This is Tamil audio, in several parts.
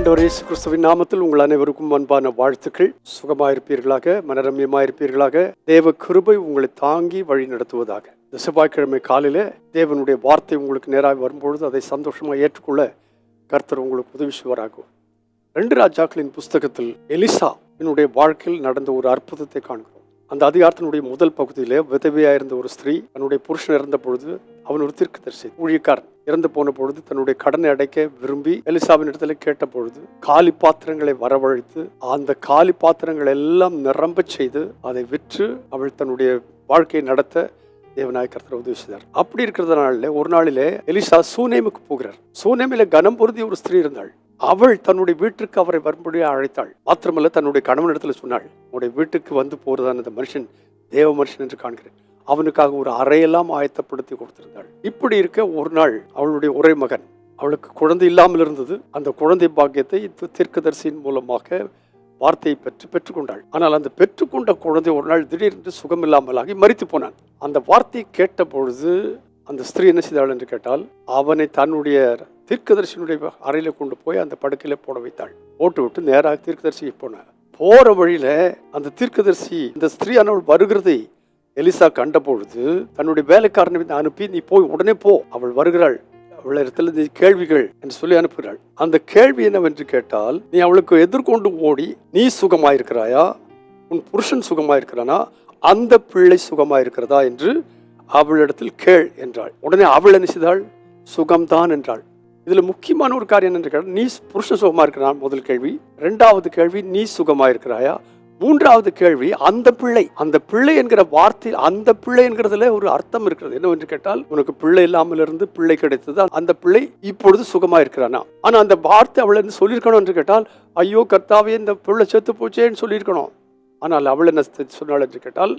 ஆண்டவர் இயேசு கிறிஸ்துவின் நாமத்தில் உங்கள் அனைவருக்கும் அன்பான வாழ்த்துக்கள். சுகமாயிருப்பீர்களாக, மனரம்யமாயிருப்பீர்களாக. தேவ கிருபை உங்களை தாங்கி வழி நடத்துவதாக. இந்த செவ்வாய்க்கிழமை காலையில தேவனுடைய வார்த்தை உங்களுக்கு நேராக வரும்பொழுது அதை சந்தோஷமாக ஏற்றுக்கொள்ள கர்த்தர் உங்களுக்கு உதவி செய்வாராகும். 2 ராஜாக்களின் புஸ்தகத்தில் எலிசா என்னுடைய வாழ்க்கையில் நடந்த ஒரு அற்புதத்தை காண்கிறோம். அந்த அதிகாரத்தினுடைய முதல் பகுதியிலே விதவையாயிருந்த ஒரு ஸ்திரீ தன்னுடைய புருஷன் இறந்த பொழுது, அவன் ஒரு தீர்க்கதரிசி ஊழியக்காரன், இறந்து போன பொழுது தன்னுடைய கடனை அடைக்க விரும்பி எலிசாவின் இடத்துல கேட்ட பொழுது காலி பாத்திரங்களை வரவழைத்து அந்த காலி பாத்திரங்கள் எல்லாம் நிரம்ப செய்து அதை விற்று அவள் தன்னுடைய வாழ்க்கையை நடத்த தேவனாய கர்த்தர் உதவி செய்தார். அப்படி இருக்கிறதுனால ஒரு நாளிலே எலிசா சூனேமுக்கு போகிறார். சூனேமில கனம் பொருந்திய ஒரு ஸ்திரீ இருந்தாள். அவள் தன்னுடைய வீட்டுக்கு அவரை வரும்படியாக அழைத்தாள். மாத்திரமல்ல, தன்னுடைய கணவன் இடத்துல சொன்னாள், உன்னுடைய வீட்டுக்கு வந்து போறதான அந்த மனுஷன் தேவ மனுஷன் என்று காண்கிறேன். அவனுக்காக ஒரு அறையெல்லாம் ஆயத்தப்படுத்தி கொடுத்திருந்தாள். இப்படி இருக்க ஒரு நாள் அவளுடைய ஒரே மகன், அவளுக்கு குழந்தை இல்லாமல் இருந்தது. அந்த குழந்தை பாக்கியத்தை தீர்க்கதரிசியின் மூலமாக வார்த்தையை பெற்றுக்கொண்டாள். ஆனால் அந்த பெற்றுக்கொண்ட குழந்தை ஒரு நாள் திடீரென்று சுகமில்லாமலாகி மரித்து போனான். அந்த வார்த்தையை கேட்ட பொழுது அந்த ஸ்திரீ என்ன செய்தாள் என்று கேட்டால், அவனை தன்னுடைய தீர்க்கதரிசியினுடைய அறையில கொண்டு போய் அந்த படுக்கையில போட வைத்தாள். போட்டு விட்டு நேராக தீர்க்கதரிசிக்கு போனார். போற வழியில அந்த தீர்க்கதரிசி இந்த ஸ்திரீயானவள் வருகிறதை எலிசா கண்ட பொழுது தன்னுடைய வேலைக்காரனை அனுப்பி, நீ போய் உடனே போ, அவள் வருகிறாள், அவளிடத்துல நீ கேள்விகள் என்று சொல்லி அனுப்புகிறாள். அந்த கேள்வி என்னவென்று கேட்டால், நீ அவளுக்கு எதிர்கொண்டு ஓடி, நீ சுகமாயிருக்கிறாயா, உன் புருஷன் சுகமாயிருக்கிறானா, அந்த பிள்ளை சுகமாயிருக்கிறதா என்று அவளிடத்தில் கேள் என்றாள். உடனே அவள் என்ன செய்தாள்? சுகம்தான் என்றாள். இதுல முக்கியமான ஒரு காரியம் என்ன கேட்டால், நீ புருஷன் சுகமா இருக்கிறான் முதல் கேள்வி. 2வது கேள்வி, நீ சுகமா இருக்கிறாயா. 3வது கேள்வி, அந்த பிள்ளை. அந்த பிள்ளை என்கிற வார்த்தை, அந்த பிள்ளை என்கிறதுல ஒரு அர்த்தம் இருக்கிறது. என்னவென்று கேட்டால், உனக்கு பிள்ளை இல்லாமல் இருந்து பிள்ளை கிடைத்தது, அந்த பிள்ளை இப்பொழுது சுகமா இருக்கிறானா. ஆனா அந்த வார்த்தை அவள் என்ன சொல்லியிருக்கணும் என்று கேட்டால், ஐயோ கர்த்தாவே, இந்த பிள்ளை செத்து போச்சேன்னு சொல்லியிருக்கணும். ஆனால் அவள் என்ன சொன்னாள் என்று கேட்டால்,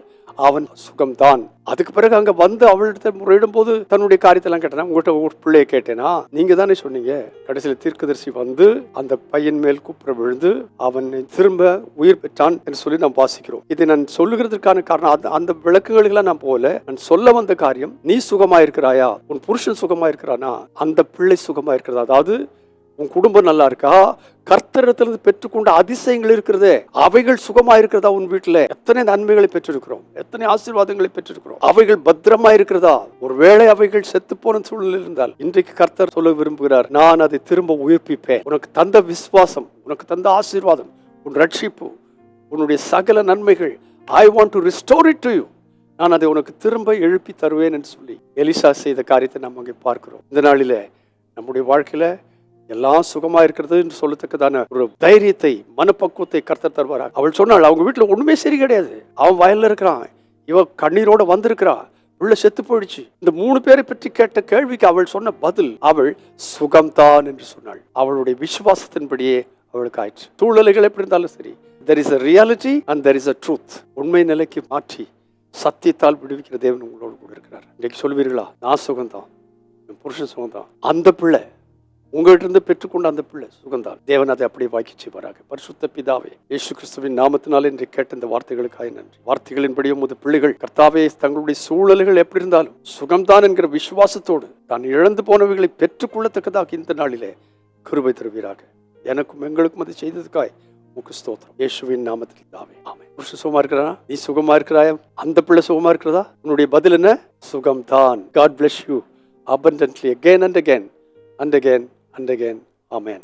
அவன் சுகம்தான். அதுக்கு பிறகு அங்க வந்து அவளிடத்தை முறையிடும் போது தன்னுடைய காரியத்தெல்லாம் கேட்டேனா, உங்கள்கிட்ட ஒரு பிள்ளையை கேட்டேனா, நீங்க தானே சொன்னீங்க. கடைசியில் தீர்க்கதரிசி வந்து அந்த பையன் மேல் குப்புற விழுந்து அவன் திரும்ப உயிர் பெற்றான் என்று சொல்லி நாம் வாசிக்கிறோம். இதை நான் சொல்லுகிறதுக்கான காரணம், அந்த விளக்குகளுக்கெல்லாம் நான் போல, நான் சொல்ல வந்த காரியம், நீ சுகமா இருக்கிறாயா, உன் புருஷன் சுகமா இருக்கிறானா, அந்த பிள்ளை சுகமா இருக்கிறதா, அதாவது உன் குடும்பம் நல்லா இருக்கா, கர்த்தரிடத்திலிருந்து பெற்றுக்கொண்ட அதிசயங்கள் இருக்கிறதே, அவைகள் சுகமா இருக்கிறதா, உன் வீட்டுல எத்தனை நன்மைகளை பெற்றிருக்கிறோம், எத்தனை ஆசீர்வாதங்களை பெற்றிருக்கிறோம், அவைகள் பத்திரமா இருக்கிறதா. ஒருவேளை அவைகள் செத்து போன சூழ்நிலை இருந்தால் இன்றைக்கு கர்த்தர் சொல்ல விரும்புகிறார், நான் அதை திரும்ப உயிர்ப்பிப்பேன். உனக்கு தந்த விசுவாசம், உனக்கு தந்த ஆசீர்வாதம், உன் ரட்சிப்பு, உன்னுடைய சகல நன்மைகள், I want to restore it to you, நான் அதை உனக்கு திரும்ப எழுப்பி தருவேன் என்று சொல்லி எலிசா செய்த காரியத்தை நாம் அங்கே பார்க்கிறோம். இந்த நாளில நம்முடைய வாழ்க்கையில எல்லாம் சுகமா இருக்கிறது என்று சொல்லத்தக்கதான ஒரு தைரியத்தை, மனப்பக்குவத்தை கர்த்தர் தருவாரா. அவள் சொன்னாள், அவங்க வீட்டுல ஒண்ணுமே சரி கிடையாது, அவன் வயல்ல இருக்கிறான், இவ கண்ணீரோட வந்திருக்கிறா, உள்ள செத்து போயிடுச்சு. இந்த 3 பேரை பற்றி கேட்ட கேள்விக்கு அவள் சொன்ன பதில், அவள் சுகம்தான் என்று சொன்னாள். அவளுடைய விசுவாசத்தின்படியே அவளுக்கு ஆயிடுச்சு. சூழ்நிலைகள் எப்படி இருந்தாலும் சரி, there is a reality and there is a truth. உண்மை நிலைக்கு மாற்றி சத்தியத்தால் விடுவிக்கிற தேவன் உங்களோடு கூட இருக்கிறார். இன்னைக்கு சொல்வீர்களா, நான் சுகம்தான், என் புருஷன் சுகம்தான், அந்த பிள்ளை உங்கள்கிட்ட இருந்து பெற்றுக்கொண்ட அந்த பிள்ளை சுகந்தான். தேவன் அதை அப்படியே வாக்கி செய்வாராக. பரிசுத்த பிதாவே, இயேசு கிறிஸ்துவின் நாமத்தினாலே இன்று கேட்ட இந்த வார்த்தைகளுக்காக நன்றி. வார்த்தைகளின்படி உமது பிள்ளைகள் கர்த்தாவே, தங்களுடைய சூழல்கள் எப்படி இருந்தாலும் சுகம்தான் என்கிற விசுவாசத்தோடு தான் இழந்து போனவைகளை பெற்றுக்கொள்ளத்தக்கதாக இந்த நாளிலே கிருபை தருவீராக. எனக்கும் எங்களுக்கும் அதை செய்ததுக்காய் உமக்கு ஸ்தோத்திரம். இயேசுவின் நாமத்தில் பிதாவே, ஆமென். புருஷன் சுகமா இருக்கிறா, நீ சுகமா இருக்கிறாயா, அந்த பிள்ளை சுகமா இருக்கிறதா, உன்னுடைய பதில் என்ன? சுகம்தான். God bless you abundantly again and again and again and again. Amen.